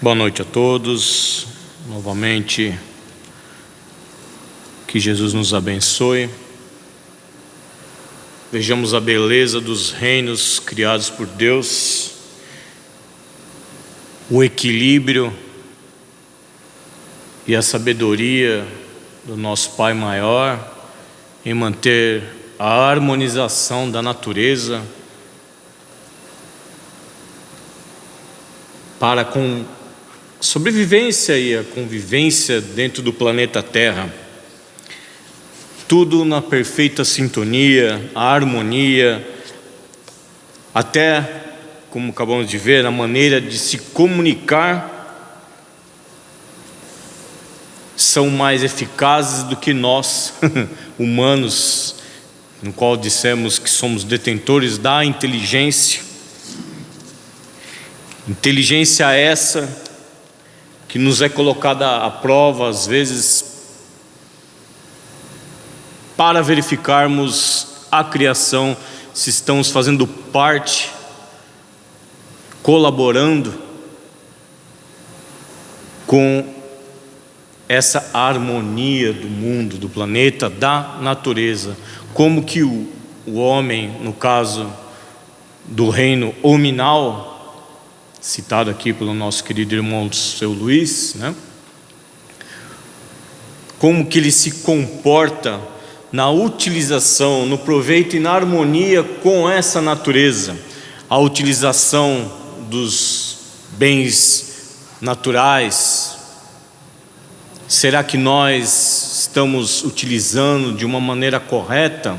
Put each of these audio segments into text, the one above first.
Boa noite a todos. Novamente, que Jesus nos abençoe. Vejamos a beleza dos reinos criados por Deus, o equilíbrio e a sabedoria do nosso Pai maior em manter a harmonização da natureza para com sobrevivência e a convivência dentro do planeta Terra. Tudo na perfeita sintonia, a harmonia, até, como acabamos de ver, a maneira de se comunicar são mais eficazes do que nós, humanos, no qual dissemos que somos detentores da inteligência. Inteligência essa que nos é colocada à prova, às vezes, para verificarmos a criação, se estamos fazendo parte, colaborando com essa harmonia do mundo, do planeta, da natureza. Como que o homem, no caso do reino hominal, citado aqui pelo nosso querido irmão seu Luiz, né? Como que ele se comporta na utilização, no proveito e na harmonia com essa natureza, a utilização dos bens naturais. Será que nós estamos utilizando de uma maneira correta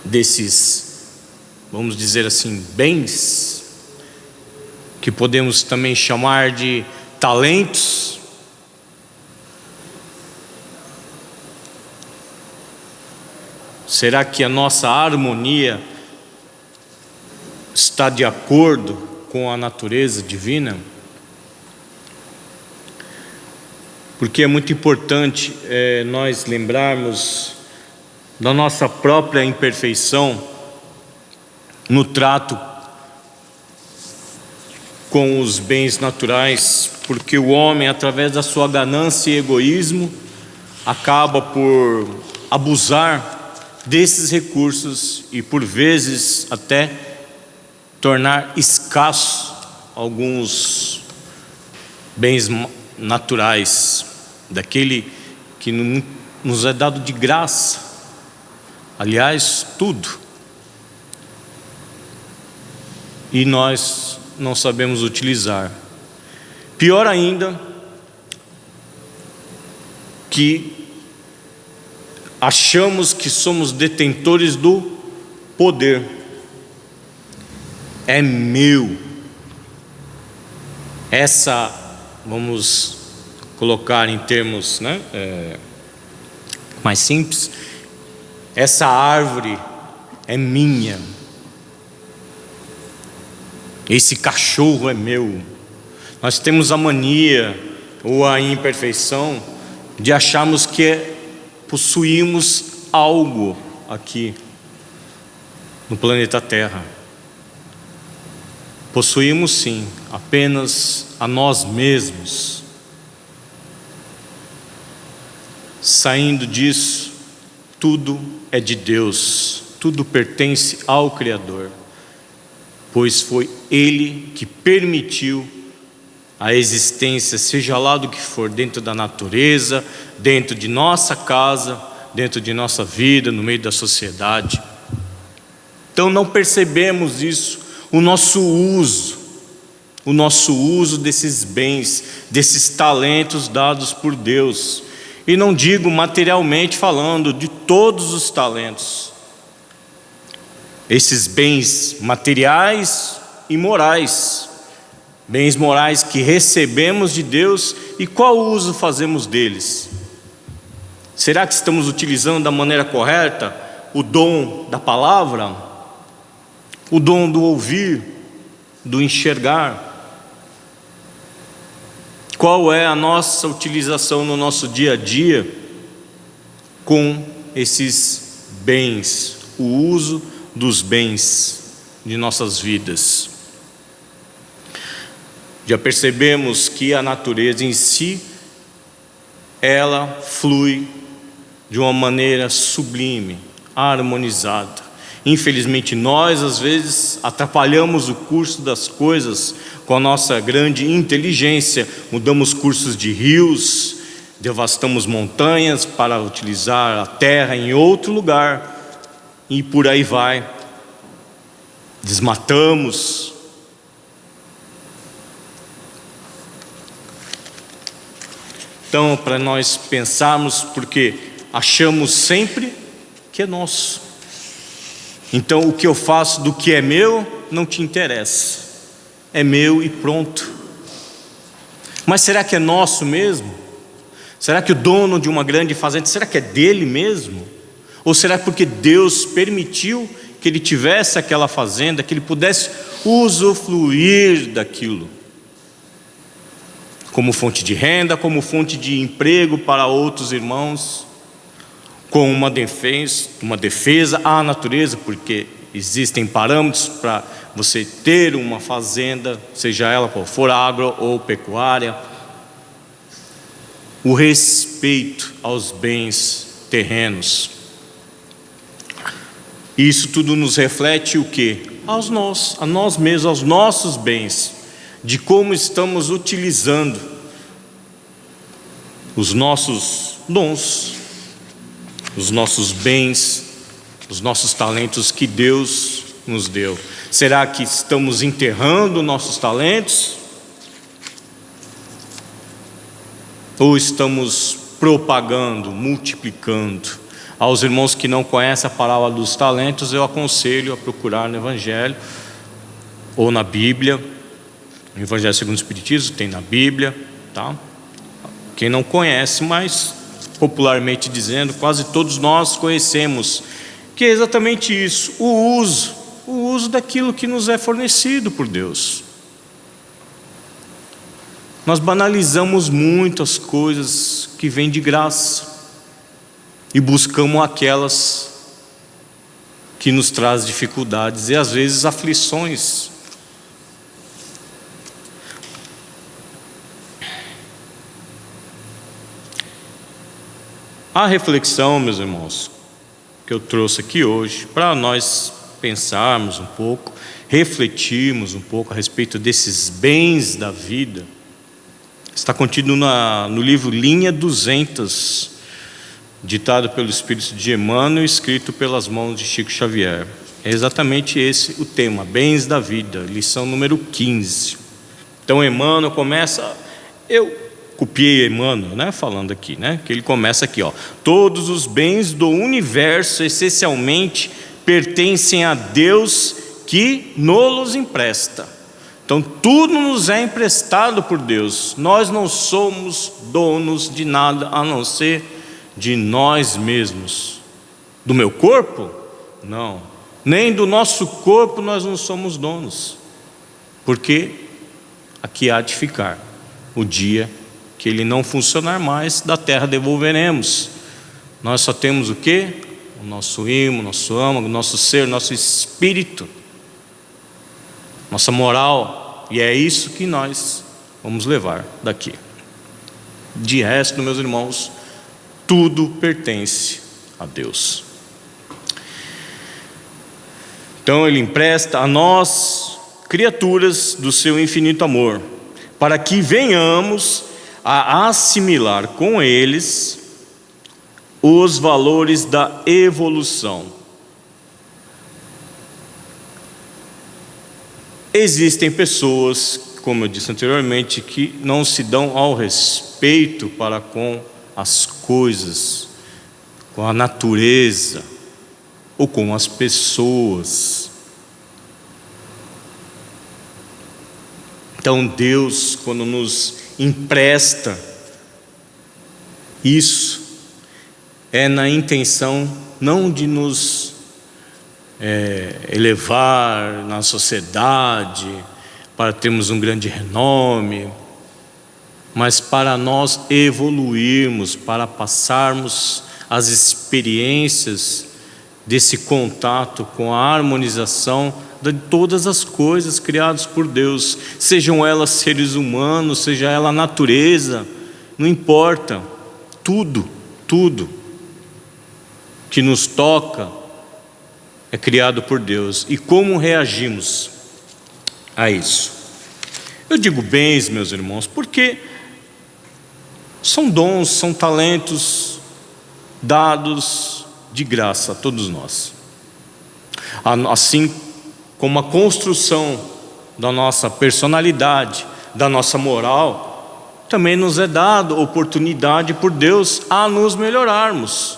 desses, vamos dizer assim, bens, que podemos também chamar de talentos? Será que a nossa harmonia está de acordo com a natureza divina? Porque é muito importante nós lembrarmos da nossa própria imperfeição no trato com os bens naturais, porque o homem, através da sua ganância e egoísmo, acaba por abusar desses recursos e por vezes até tornar escassos alguns bens naturais, daquele que nos é dado de graça. Aliás, tudo. E nós não sabemos utilizar. Pior ainda, que achamos que somos detentores do poder. É meu. Essa, vamos colocar em termos, né, mais simples, essa árvore é minha. Esse cachorro é meu. Nós temos a mania ou a imperfeição de acharmos que possuímos algo aqui no planeta Terra. Possuímos sim, apenas a nós mesmos. Saindo disso, tudo é de Deus, tudo pertence ao Criador, pois foi Ele que permitiu a existência, seja lá do que for, dentro da natureza, dentro de nossa casa, dentro de nossa vida, no meio da sociedade. Então não percebemos isso, o nosso uso desses bens, desses talentos dados por Deus. E não digo materialmente falando, de todos os talentos. Esses bens materiais e morais. Bens morais que recebemos de Deus, e qual uso fazemos deles? Será que estamos utilizando da maneira correta o dom da palavra? O dom do ouvir, do enxergar? Qual é a nossa utilização no nosso dia a dia com esses bens, o uso dos bens de nossas vidas? Já percebemos que a natureza em si, ela flui de uma maneira sublime, harmonizada. Infelizmente nós às vezes atrapalhamos o curso das coisas com a nossa grande inteligência, mudamos cursos de rios, devastamos montanhas para utilizar a terra em outro lugar e por aí vai, desmatamos. Então, para nós pensarmos, porque achamos sempre que é nosso. Então, o que eu faço do que é meu não te interessa. É meu e pronto. Mas será que é nosso mesmo? Será que o dono de uma grande fazenda, será que é dele mesmo? Ou será porque Deus permitiu que ele tivesse aquela fazenda, que ele pudesse usufruir daquilo? Como fonte de renda, como fonte de emprego para outros irmãos, com uma defesa à natureza, porque existem parâmetros para você ter uma fazenda, seja ela qual for, agro ou pecuária. O respeito aos bens terrenos. Isso tudo nos reflete o quê? A nós mesmos, aos nossos bens, de como estamos utilizando os nossos dons, os nossos bens, os nossos talentos que Deus nos deu. Será que estamos enterrando nossos talentos? Ou estamos propagando, multiplicando? Aos irmãos que não conhecem a parábola dos talentos, eu aconselho a procurar no Evangelho ou na Bíblia. O Evangelho segundo o Espiritismo tem na Bíblia, tá? Quem não conhece, mas popularmente dizendo, quase todos nós conhecemos, que é exatamente isso, o uso daquilo que nos é fornecido por Deus. Nós banalizamos muito as coisas que vêm de graça e buscamos aquelas que nos trazem dificuldades e às vezes aflições. A reflexão, meus irmãos, que eu trouxe aqui hoje, para nós pensarmos um pouco, refletirmos um pouco a respeito desses bens da vida, está contido no livro Linha 200, ditado pelo Espírito de Emmanuel, escrito pelas mãos de Chico Xavier. É exatamente esse o tema, bens da vida, lição número 15. Então Emmanuel começa, eu copiei Emmanuel, né, falando aqui, né, que ele começa aqui, ó: todos os bens do universo essencialmente pertencem a Deus que nos empresta. Então tudo nos é emprestado por Deus. Nós não somos donos de nada a não ser de nós mesmos. Do meu corpo? Não. Nem do nosso corpo nós não somos donos. Porque aqui há de ficar. O dia que ele não funcionar mais, da terra devolveremos. Nós só temos o quê? O nosso ímã, nosso âmago, nosso ser, nosso espírito, nossa moral. E é isso que nós vamos levar daqui. De resto, meus irmãos, tudo pertence a Deus. Então ele empresta a nós, criaturas do seu infinito amor, para que venhamos a assimilar com eles os valores da evolução. Existem pessoas, como eu disse anteriormente, que não se dão ao respeito para com as coisas, com a natureza ou com as pessoas. Então Deus, quando nos empresta isso, é na intenção não de nos elevar na sociedade, para termos um grande renome, mas para nós evoluirmos, para passarmos as experiências desse contato com a harmonização de todas as coisas criadas por Deus, sejam elas seres humanos, seja ela a natureza, não importa, tudo que nos toca é criado por Deus. E como reagimos a isso? Eu digo bens, meus irmãos, porque são dons, são talentos dados de graça a todos nós. Assim como a construção da nossa personalidade, da nossa moral, também nos é dado oportunidade por Deus a nos melhorarmos,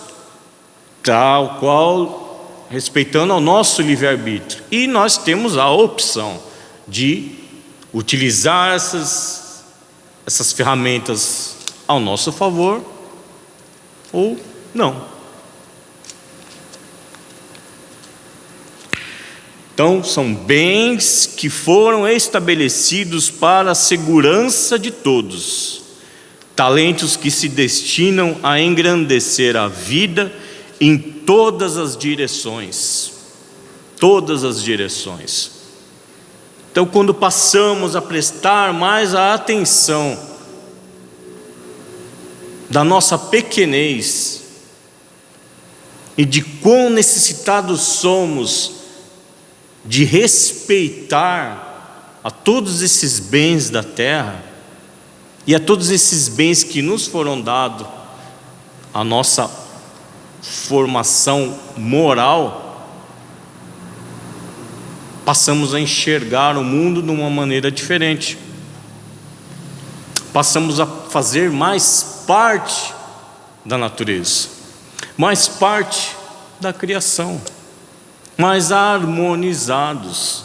tal qual respeitando ao nosso livre-arbítrio. E nós temos a opção de utilizar essas ferramentas ao nosso favor ou não. Então, são bens que foram estabelecidos para a segurança de todos, talentos que se destinam a engrandecer a vida em todas as direções. Então, quando passamos a prestar mais a atenção da nossa pequenez e de quão necessitados somos de respeitar a todos esses bens da terra e a todos esses bens que nos foram dados, a nossa formação moral, passamos a enxergar o mundo de uma maneira diferente, passamos a fazer mais parte da natureza, mais parte da criação, mais harmonizados.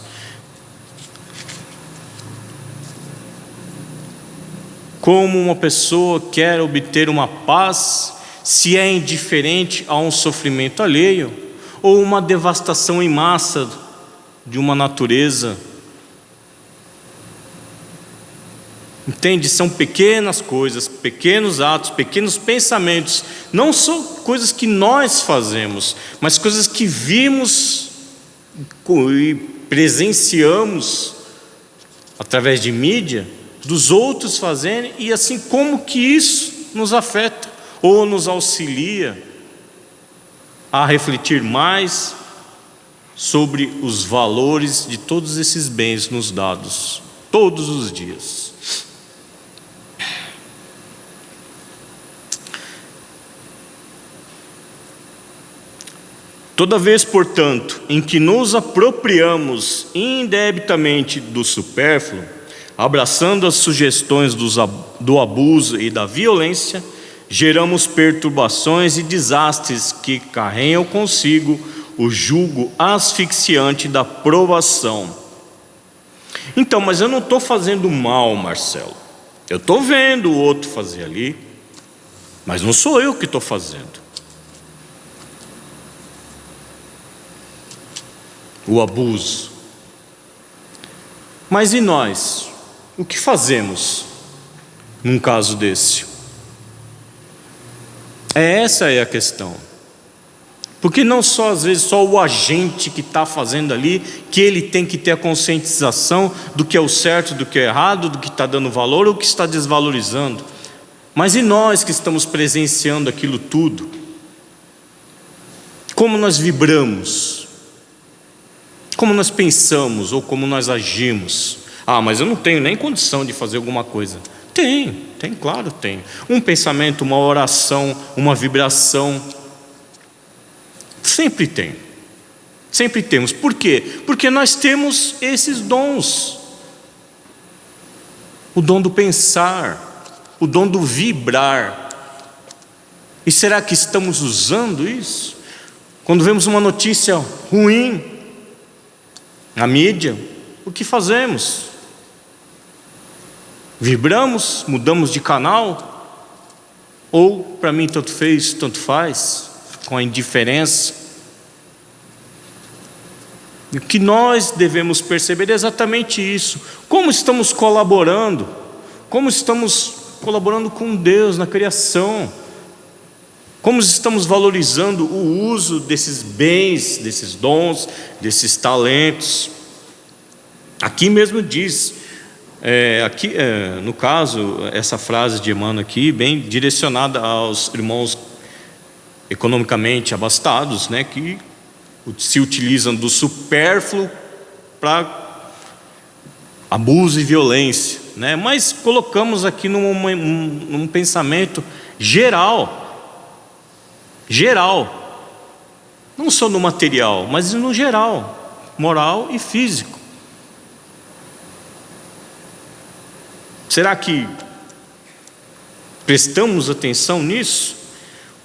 Como uma pessoa quer obter uma paz se é indiferente a um sofrimento alheio ou uma devastação em massa de uma natureza? Entende? São pequenas coisas, pequenos atos, pequenos pensamentos. Não são coisas que nós fazemos, mas coisas que vimos e presenciamos através de mídia dos outros fazerem, e assim como que isso nos afeta ou nos auxilia a refletir mais sobre os valores de todos esses bens nos dados todos os dias. Toda vez, portanto, em que nos apropriamos indebitamente do supérfluo, abraçando as sugestões do abuso e da violência, geramos perturbações e desastres que carregam consigo o jugo asfixiante da provação. Então, mas eu não estou fazendo mal, Marcelo. Eu estou vendo o outro fazer ali, mas não sou eu que estou fazendo. O abuso. Mas e nós? O que fazemos num caso desse? Essa é a questão. Porque não só às vezes só o agente que está fazendo ali, que ele tem que ter a conscientização do que é o certo, do que é errado, do que está dando valor ou que está desvalorizando. Mas e nós que estamos presenciando aquilo tudo? Como nós vibramos? Como nós pensamos ou como nós agimos? Ah, mas eu não tenho nem condição de fazer alguma coisa. Tem, claro tem. Um pensamento, uma oração, uma vibração. Sempre tem. Sempre temos. Por quê? Porque nós temos esses dons. O dom do pensar, o dom do vibrar. E será que estamos usando isso? Quando vemos uma notícia ruim na mídia, o que fazemos? Vibramos? Mudamos de canal? Ou, para mim, tanto fez, tanto faz, com a indiferença? E o que nós devemos perceber é exatamente isso. Como estamos colaborando? Como estamos colaborando com Deus na criação? Como estamos valorizando o uso desses bens, desses dons, desses talentos? Aqui mesmo diz, no caso, essa frase de Emmanuel aqui, bem direcionada aos irmãos economicamente abastados, né, que se utilizam do supérfluo para abuso e violência, né? Mas colocamos aqui num pensamento geral, não só no material, mas no geral, moral e físico. Será que prestamos atenção nisso?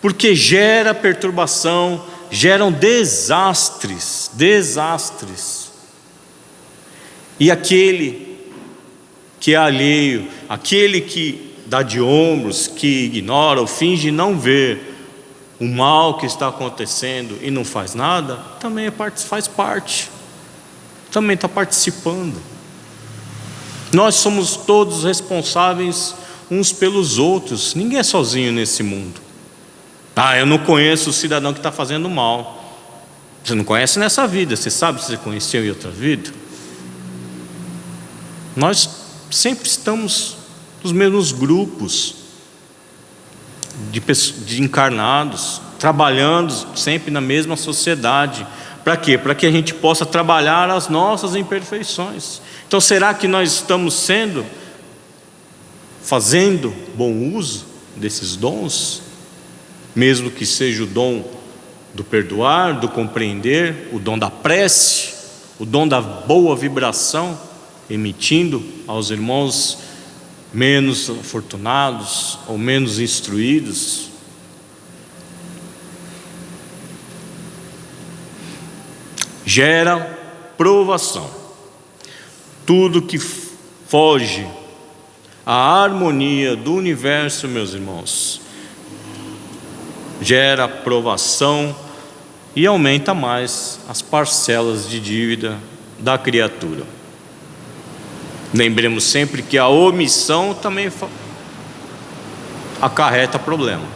Porque gera perturbação, geram desastres. E aquele que é alheio, aquele que dá de ombros, que ignora ou finge não ver o mal que está acontecendo e não faz nada, também faz parte, também está participando. Nós somos todos responsáveis uns pelos outros, ninguém é sozinho nesse mundo. Eu não conheço o cidadão que está fazendo mal. Você não conhece nessa vida, você sabe se você conheceu em outra vida? Nós sempre estamos nos mesmos grupos de encarnados, trabalhando sempre na mesma sociedade. Para quê? Para que a gente possa trabalhar as nossas imperfeições. Então, será que nós estamos fazendo bom uso desses dons? Mesmo que seja o dom do perdoar, do compreender, o dom da prece, o dom da boa vibração, emitindo aos irmãos menos afortunados ou menos instruídos. Gera provação. Tudo que foge à harmonia do universo, meus irmãos, gera provação e aumenta mais as parcelas de dívida da criatura. Lembremos sempre que a omissão também acarreta problema.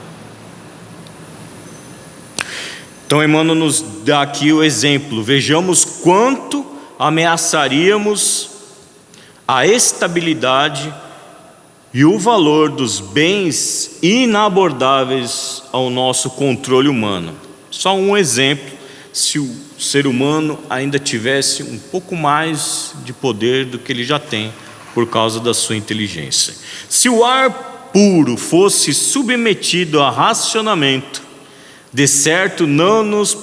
Então Emmanuel nos dá aqui o exemplo. Vejamos quanto ameaçaríamos a estabilidade e o valor dos bens inabordáveis ao nosso controle humano. Só um exemplo, se o ser humano ainda tivesse um pouco mais de poder do que ele já tem por causa da sua inteligência. Se o ar puro fosse submetido a racionamento, de certo não nos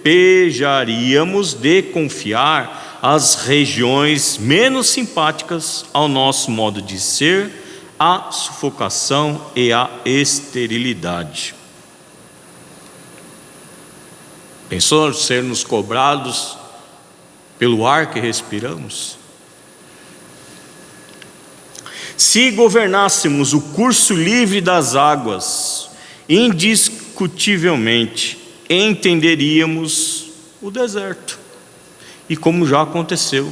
pejaríamos de confiar as regiões menos simpáticas ao nosso modo de ser, a sufocação e a esterilidade. Pensou sermos cobrados pelo ar que respiramos? Se governássemos o curso livre das águas, indiscutivelmente entenderíamos o deserto. E como já aconteceu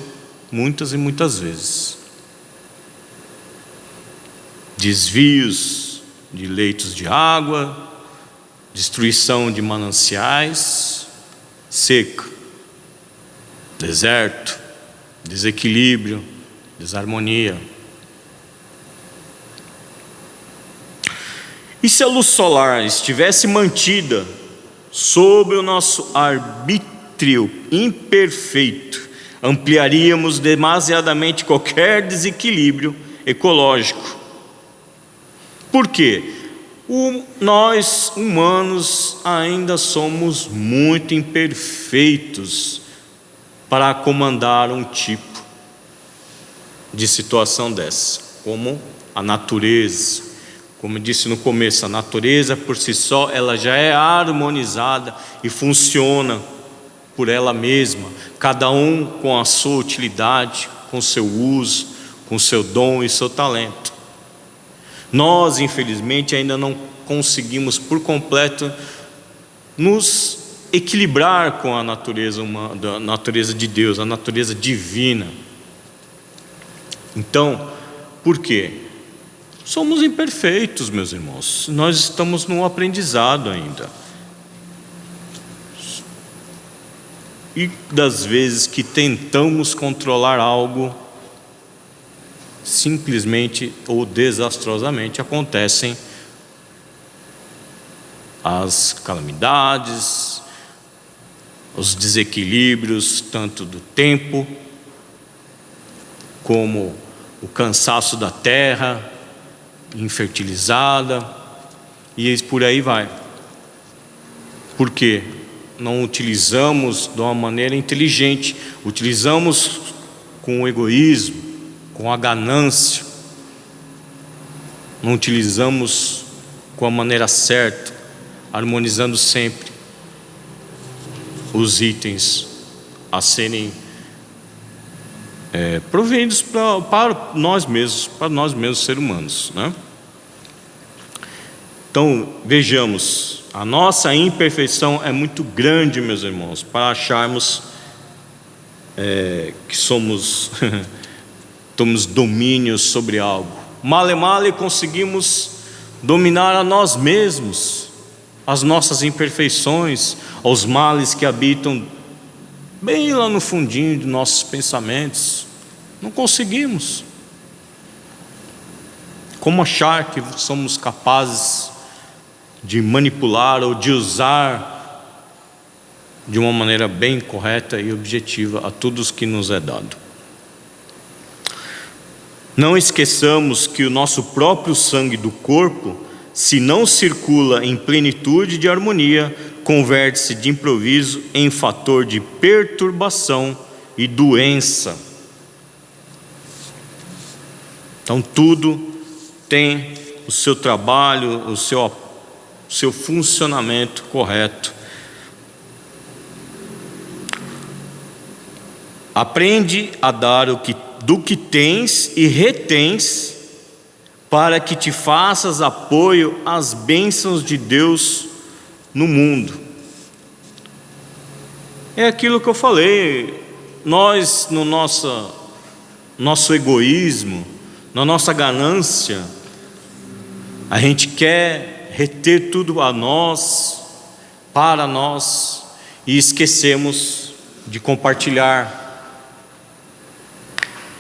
muitas e muitas vezes. Desvios de leitos de água, destruição de mananciais, seca, deserto, desequilíbrio, desarmonia. E se a luz solar estivesse mantida sob o nosso arbítrio imperfeito, ampliaríamos demasiadamente qualquer desequilíbrio ecológico. Por quê? Nós, humanos, ainda somos muito imperfeitos para comandar um tipo de situação dessa, como a natureza. Como eu disse no começo, a natureza por si só, ela já é harmonizada e funciona por ela mesma, cada um com a sua utilidade, com o seu uso, com o seu dom e seu talento. Nós, infelizmente, ainda não conseguimos por completo nos equilibrar com a natureza humana, a natureza de Deus, a natureza divina. Então, por quê? Somos imperfeitos, meus irmãos. Nós estamos num aprendizado ainda. E das vezes que tentamos controlar algo, simplesmente ou desastrosamente acontecem as calamidades, os desequilíbrios, tanto do tempo, como o cansaço da terra, infertilizada, e por aí vai. Por quê? Não utilizamos de uma maneira inteligente, utilizamos com o egoísmo, com a ganância, não utilizamos com a maneira certa, harmonizando sempre os itens a serem providos para nós mesmos seres humanos, né? Então vejamos, a nossa imperfeição é muito grande, meus irmãos, para acharmos que temos domínio sobre algo. Male male conseguimos dominar a nós mesmos, as nossas imperfeições, os males que habitam bem lá no fundinho de nossos pensamentos. Não conseguimos. Como achar que somos capazes de manipular ou de usar de uma maneira bem correta e objetiva a tudo o que nos é dado? Não esqueçamos que o nosso próprio sangue do corpo, se não circula em plenitude de harmonia, converte-se de improviso em fator de perturbação e doença. Então tudo tem o seu trabalho, o seu funcionamento correto. Aprende a dar do que tens e retens, para que te faças apoio às bênçãos de Deus no mundo. É aquilo que eu falei, nós no nosso egoísmo, na nossa ganância, a gente quer reter tudo a nós, para nós, e esquecemos de compartilhar.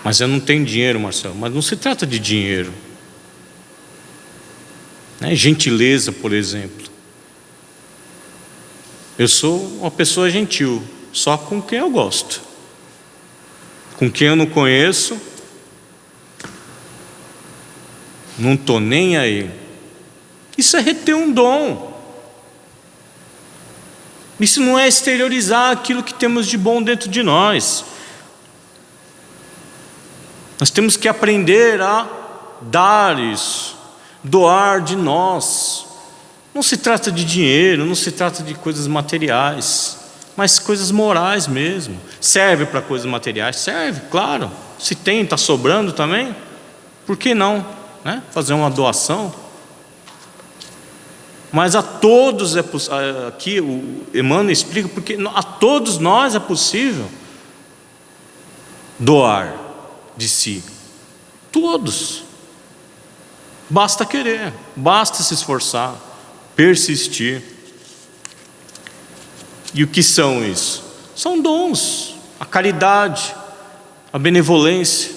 Mas eu não tenho dinheiro, Marcelo. Mas não se trata de dinheiro. Gentileza, por exemplo. Eu sou uma pessoa gentil, só com quem eu gosto. Com quem eu não conheço, não estou nem aí. Isso é reter um dom. Isso não é exteriorizar aquilo que temos de bom dentro de nós. Nós temos que aprender a dar isso, doar de nós. Não se trata de dinheiro, não se trata de coisas materiais, mas coisas morais mesmo. Serve para coisas materiais? Serve, claro. Se tem, está sobrando também, por que não, né? Fazer uma doação. Mas a todos aqui o Emmanuel explica, porque a todos nós é possível doar de si. Todos. Basta querer, basta se esforçar, persistir. E o que são isso? São dons, a caridade, a benevolência,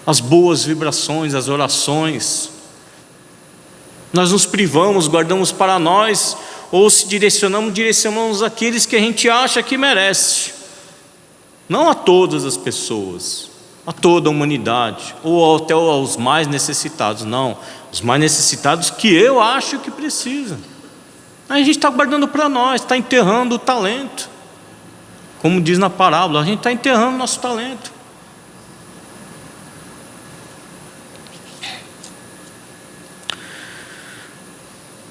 as boas vibrações, as orações. Nós nos privamos, guardamos para nós, ou se direcionamos àqueles que a gente acha que merece. Não a todas as pessoas, a toda a humanidade, ou até aos mais necessitados. Não, os mais necessitados que eu acho que precisam. A gente está guardando para nós, está enterrando o talento. Como diz na parábola, a gente está enterrando o nosso talento.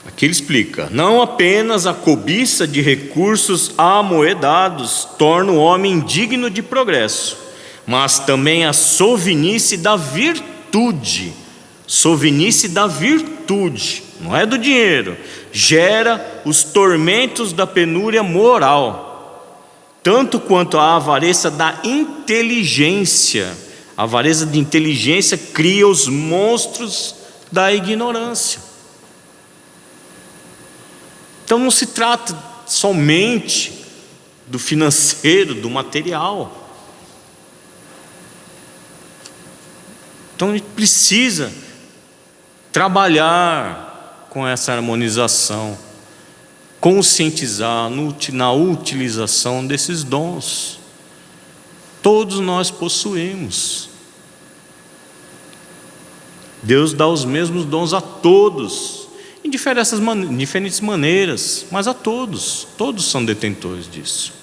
Aqui ele explica: não apenas a cobiça de recursos amoedados torna o homem indigno de progresso, mas também a sovinice da virtude. Sovinice da virtude, não é do dinheiro, gera os tormentos da penúria moral, tanto quanto a avareza da inteligência, A avareza de inteligência cria os monstros da ignorância. Então não se trata somente do financeiro, do material. Então a gente precisa trabalhar com essa harmonização, conscientizar na utilização desses dons. Todos nós possuímos. Deus dá os mesmos dons a todos, em diferentes maneiras, mas a todos. Todos são detentores disso.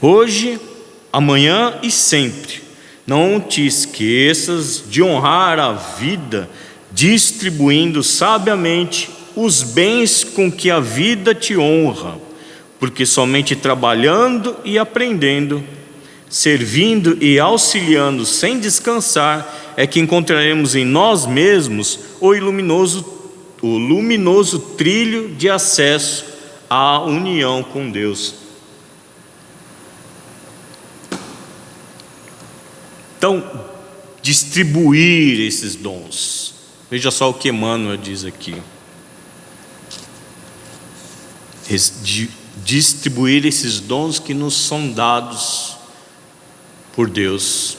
Hoje, amanhã e sempre, não te esqueças de honrar a vida, distribuindo sabiamente os bens com que a vida te honra, porque somente trabalhando e aprendendo, servindo e auxiliando sem descansar, é que encontraremos em nós mesmos o luminoso trilho de acesso à união com Deus. Então, distribuir esses dons. Veja só o que Emmanuel diz aqui. Distribuir esses dons que nos são dados por Deus.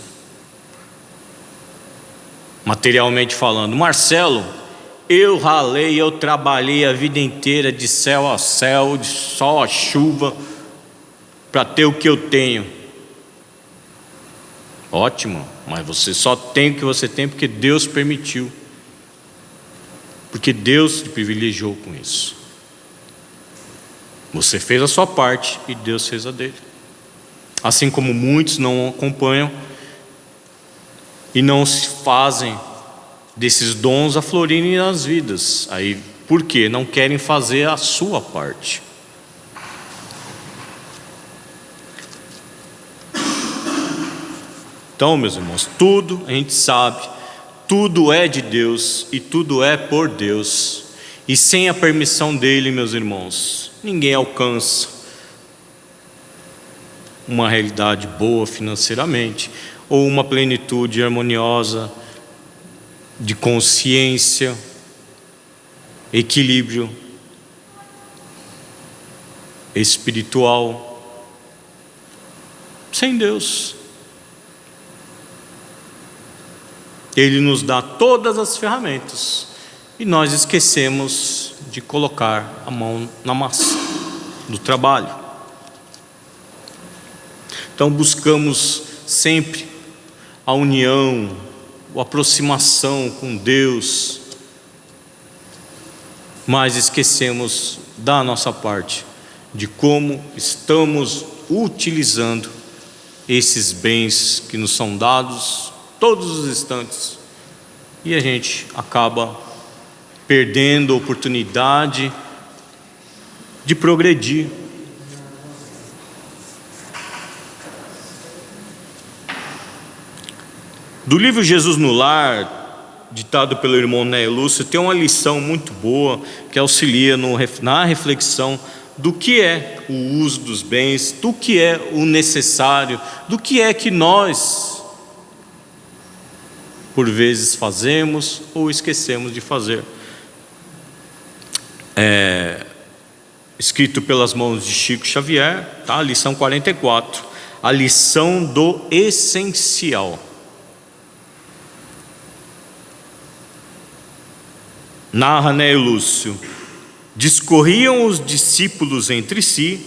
Materialmente falando, Marcelo, eu ralei, eu trabalhei a vida inteira de céu a céu, de sol a chuva, para ter o que eu tenho. Ótimo, mas você só tem o que você tem porque Deus permitiu, porque Deus te privilegiou com isso. Você fez a sua parte e Deus fez a dele. Assim como muitos não acompanham e não se fazem desses dons aflorirem nas vidas. Aí, por quê? Não querem fazer a sua parte. Então, meus irmãos, tudo a gente sabe, tudo é de Deus e tudo é por Deus. E sem a permissão dele, meus irmãos, ninguém alcança uma realidade boa financeiramente, ou uma plenitude harmoniosa de consciência, equilíbrio espiritual, sem Deus. Ele nos dá todas as ferramentas e nós esquecemos de colocar a mão na massa do trabalho. Então buscamos sempre a união, a aproximação com Deus, mas esquecemos da nossa parte, de como estamos utilizando esses bens que nos são dados todos os instantes, e a gente acaba perdendo a oportunidade de progredir. Do livro Jesus no Lar, ditado pelo irmão Né Lúcio, tem uma lição muito boa que auxilia na reflexão do que é o uso dos bens, do que é o necessário, do que é que nós por vezes fazemos ou esquecemos de fazer. Escrito pelas mãos de Chico Xavier, tá? Lição 44, a lição do essencial. Narra Né Lúcio: discorriam os discípulos entre si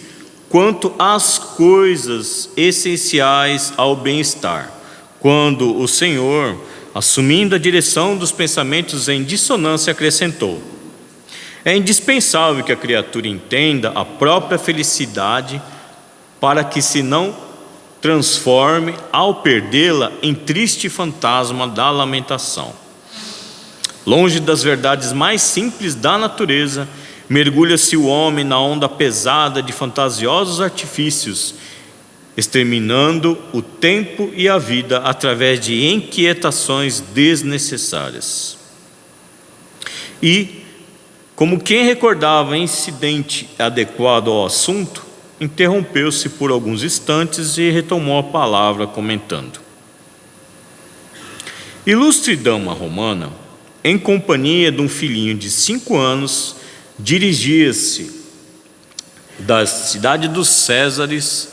quanto às coisas essenciais ao bem-estar, quando o Senhor, assumindo a direção dos pensamentos em dissonância, acrescentou: é indispensável que a criatura entenda a própria felicidade para que se não transforme, ao perdê-la, em triste fantasma da lamentação. Longe das verdades mais simples da natureza, mergulha-se o homem na onda pesada de fantasiosos artifícios, exterminando o tempo e a vida através de inquietações desnecessárias. E, como quem recordava incidente adequado ao assunto, interrompeu-se por alguns instantes e retomou a palavra, comentando: ilustre dama romana, em companhia de um filhinho de 5 anos, dirigia-se da cidade dos Césares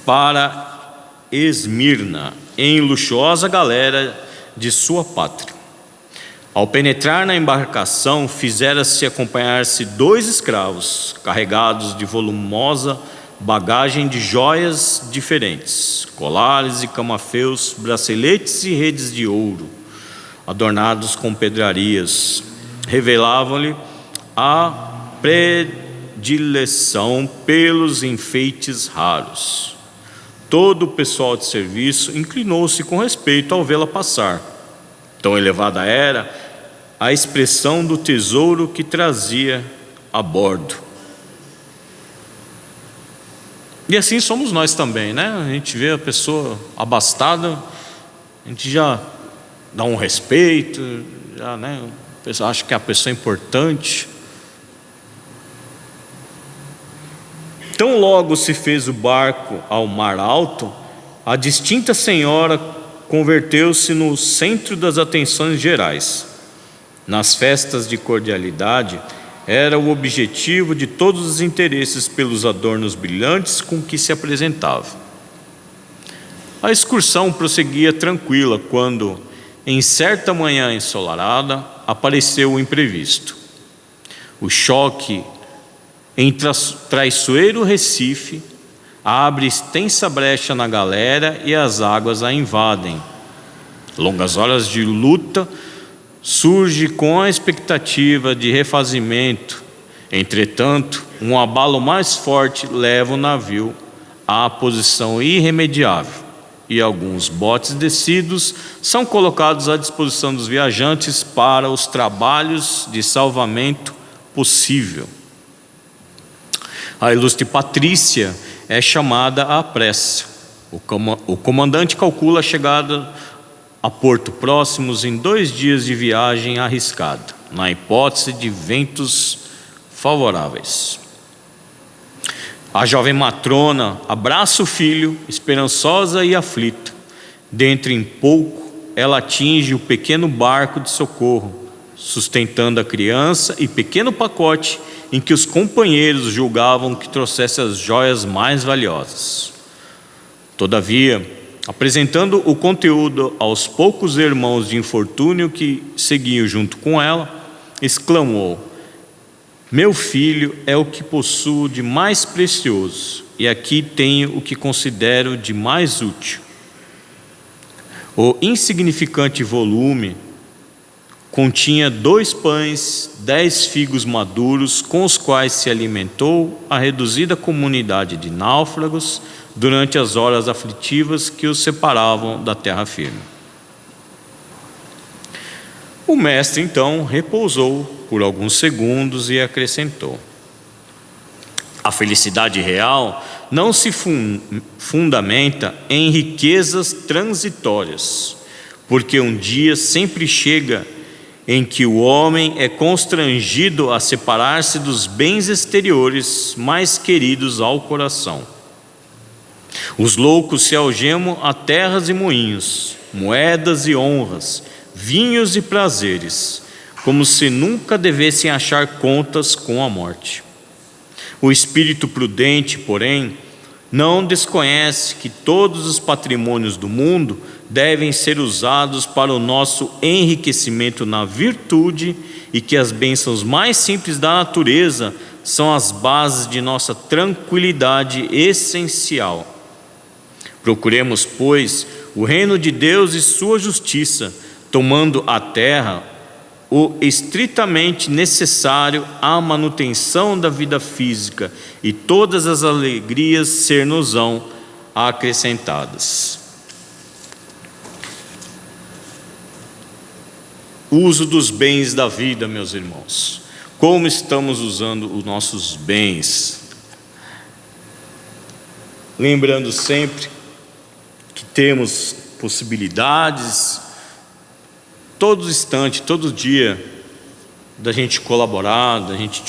para Esmirna, em luxuosa galera de sua pátria. Ao penetrar na embarcação, fizera-se acompanhar-se 2 escravos, carregados de volumosa bagagem de joias diferentes, colares e camafeus, braceletes e redes de ouro, adornados com pedrarias, revelavam-lhe a predileção pelos enfeites raros. Todo o pessoal de serviço inclinou-se com respeito ao vê-la passar. Tão elevada era a expressão do tesouro que trazia a bordo. E assim somos nós também, né? A gente vê a pessoa abastada, a gente já dá um respeito, já, né? A pessoa acha que a pessoa é importante. Tão logo se fez o barco ao mar alto, a distinta senhora converteu-se no centro das atenções gerais. Nas festas de cordialidade, era o objetivo de todos os interesses pelos adornos brilhantes com que se apresentava. A excursão prosseguia tranquila quando, em certa manhã ensolarada, apareceu o imprevisto. O choque em traiçoeiro Recife abre extensa brecha na galera e as águas a invadem. Longas horas de luta surge com a expectativa de refazimento. Entretanto, um abalo mais forte leva o navio à posição irremediável e alguns botes descidos são colocados à disposição dos viajantes para os trabalhos de salvamento possível. A ilustre Patrícia é chamada à pressa. O comandante calcula a chegada a Porto Próximos em 2 dias de viagem arriscada, na hipótese de ventos favoráveis. A jovem matrona abraça o filho, esperançosa e aflita. Dentro em pouco, ela atinge o pequeno barco de socorro, sustentando a criança e pequeno pacote em que os companheiros julgavam que trouxesse as joias mais valiosas. Todavia, apresentando o conteúdo aos poucos irmãos de infortúnio que seguiam junto com ela, exclamou: meu filho é o que possuo de mais precioso, e aqui tenho o que considero de mais útil. O insignificante volume continha 2 pães, 10 figos maduros, com os quais se alimentou a reduzida comunidade de náufragos durante as horas aflitivas que os separavam da terra firme. O mestre então repousou por alguns segundos e acrescentou: a felicidade real não se fundamenta em riquezas transitórias, porque um dia sempre chega em que o homem é constrangido a separar-se dos bens exteriores mais queridos ao coração. Os loucos se algemam a terras e moinhos, moedas e honras, vinhos e prazeres, como se nunca devessem achar contas com a morte. O espírito prudente, porém, não desconhece que todos os patrimônios do mundo devem ser usados para o nosso enriquecimento na virtude e que as bênçãos mais simples da natureza são as bases de nossa tranquilidade essencial. Procuremos, pois, o reino de Deus e sua justiça, tomando a terra o estritamente necessário à manutenção da vida física, e todas as alegrias ser-nos-ão acrescentadas. Uso dos bens da vida, meus irmãos. Como estamos usando os nossos bens? Lembrando sempre que temos possibilidades, todo instante, todo dia, da gente colaborar, da gente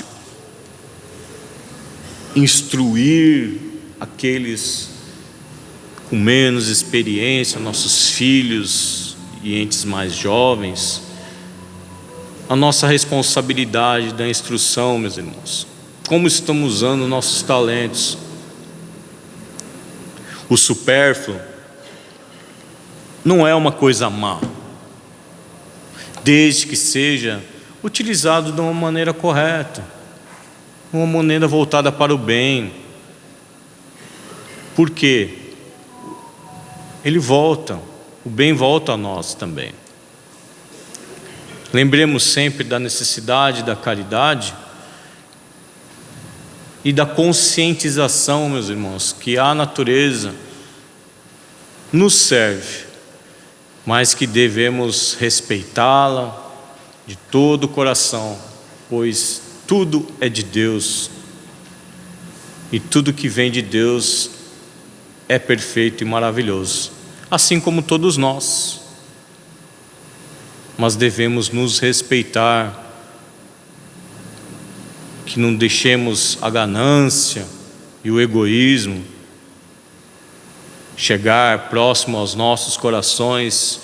instruir aqueles com menos experiência, nossos filhos e entes mais jovens, a nossa responsabilidade da instrução, meus irmãos. Como estamos usando nossos talentos? O supérfluo não é uma coisa má, desde que seja utilizado de uma maneira correta, uma maneira voltada para o bem. Por quê? Ele volta, o bem volta a nós também. Lembremos sempre da necessidade da caridade e da conscientização, meus irmãos, que a natureza nos serve, mas que devemos respeitá-la de todo o coração, pois tudo é de Deus e tudo que vem de Deus é perfeito e maravilhoso, assim como todos nós. Mas devemos nos respeitar, que não deixemos a ganância e o egoísmo chegar próximo aos nossos corações.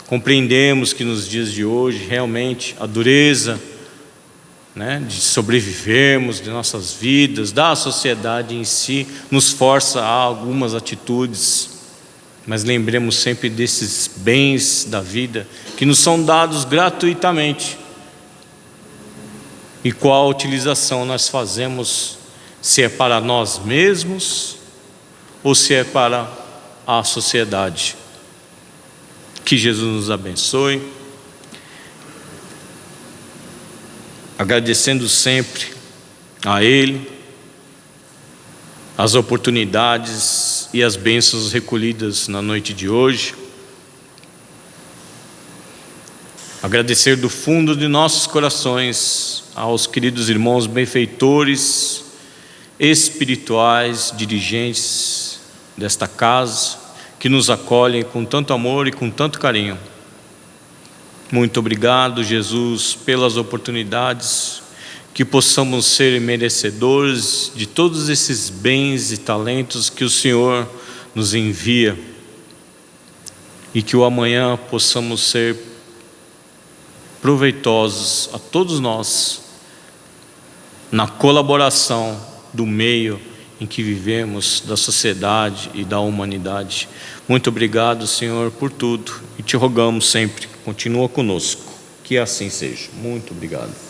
Compreendemos que nos dias de hoje realmente a dureza, de sobrevivermos de nossas vidas, da sociedade em si, nos força a algumas atitudes, mas lembremos sempre desses bens da vida que nos são dados gratuitamente. E qual a utilização nós fazemos, se é para nós mesmos ou se é para a sociedade. Que Jesus nos abençoe, agradecendo sempre a Ele as oportunidades e as bênçãos recolhidas na noite de hoje. Agradecer do fundo de nossos corações aos queridos irmãos benfeitores espirituais, dirigentes desta casa, que nos acolhem com tanto amor e com tanto carinho. Muito obrigado, Jesus, pelas oportunidades, que possamos ser merecedores de todos esses bens e talentos que o Senhor nos envia, e que o amanhã possamos ser proveitosos a todos nós, na colaboração do meio em que vivemos, da sociedade e da humanidade. Muito obrigado, Senhor, por tudo, e te rogamos sempre, continua conosco, que assim seja. Muito obrigado.